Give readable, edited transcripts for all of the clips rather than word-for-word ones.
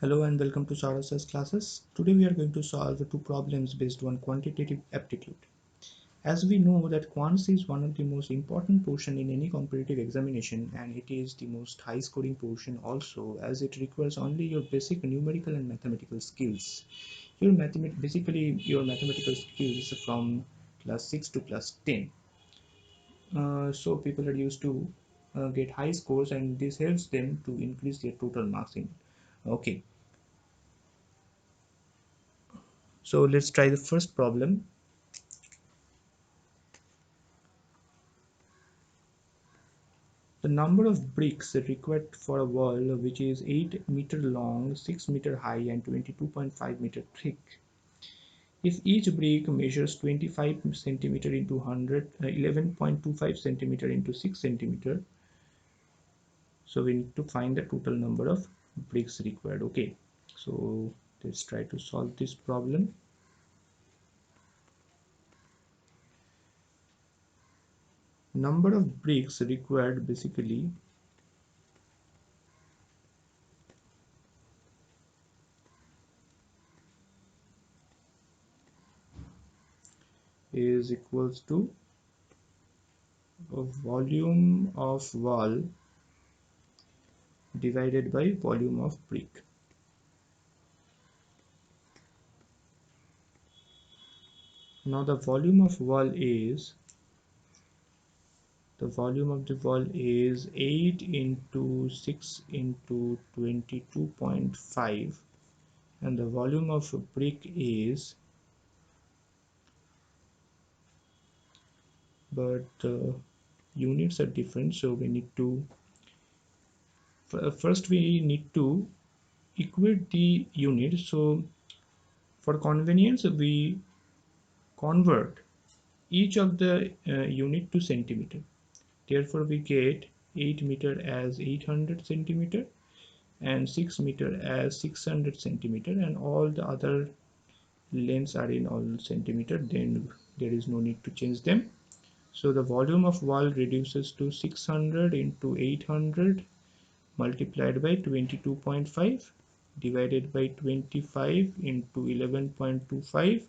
Hello and welcome to SSC classes. Today we are going to solve two problems based on quantitative aptitude. As we know that quants is one of the most important portion in any competitive examination, and it is the most high scoring portion also, as it requires only your basic numerical and mathematical skills. Basically your mathematical skills from class 6 to class 10. So people are used to get high scores, and this helps them to increase their total marks in. Okay. So let's try the first problem. The number of bricks required for a wall which is 8 meter long, 6 meter high and 22.5 meter thick. If each brick measures 25 centimeter into 11.25 centimeter into 6 centimeter, so we need to find the total number of bricks required. Okay, so let's try to solve this problem. Number of bricks required basically is equals to a volume of wall divided by volume of brick. Now the volume of the wall is 8 into 6 into 22.5, and the volume of a brick is, but units are different, so we need to first we need to equate the unit. So for convenience we convert each of the unit to centimeter. Therefore we get 8 meter as 800 centimeter and 6 meter as 600 centimeter, and all the other lengths are in all centimeter. Then there is no need to change them. So the volume of wall reduces to 600 into 800 multiplied by 22.5 divided by 25 into 11.25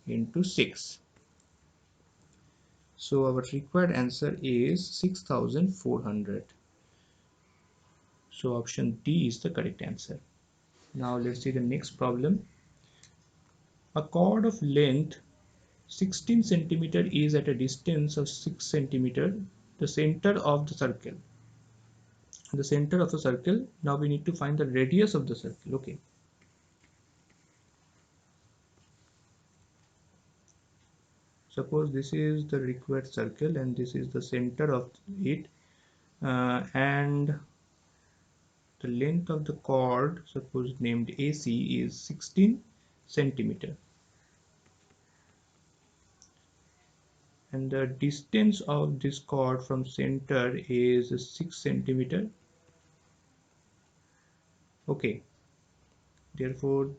into 6. So our required answer is 6400. So option D is the correct answer. Now let's see the next problem. A chord of length 16 centimeter is at a distance of 6 centimeter, the center of the circle. The center of the circle. Now we need to find the radius of the circle. Okay. Suppose this is the required circle and this is the center of it, and the length of the chord, suppose named AC, is 16 centimeter. And the distance of this chord from center is 6 centimeter. Okay, therefore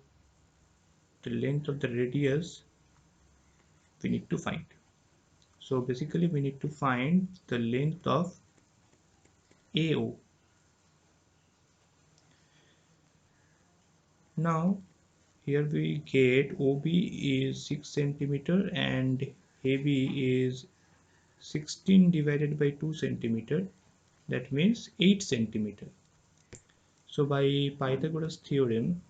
the length of the radius we need to find. So basically we need to find the length of AO. Now here we get OB is 6 centimeter and AB is 16 divided by 2 centimeter, that means 8 centimeter. So by Pythagoras theorem,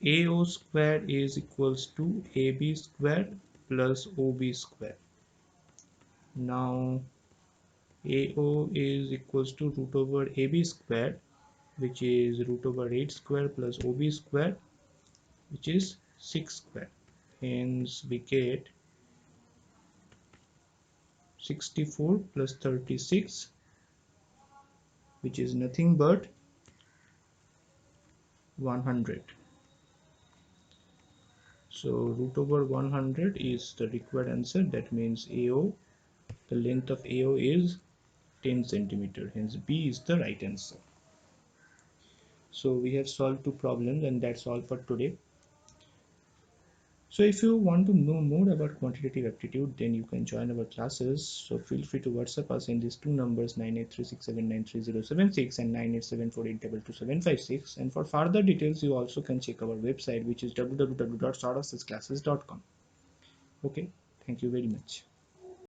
AO square is equals to AB square plus OB square. Now AO is equals to root over AB square, which is root over 8 square plus OB square, which is 6 square. Hence we get 64 plus 36, which is nothing but 100. So root over 100 is the required answer. That means AO, the length of AO is 10 centimeter. Hence B is the right answer. So we have solved two problems, and that's all for today. So if you want to know more about quantitative aptitude, then you can join our classes. So feel free to WhatsApp us in these two numbers, 9836793076 and 9874822756. And for further details, you also can check our website, which is www.startussclasses.com. Okay, thank you very much.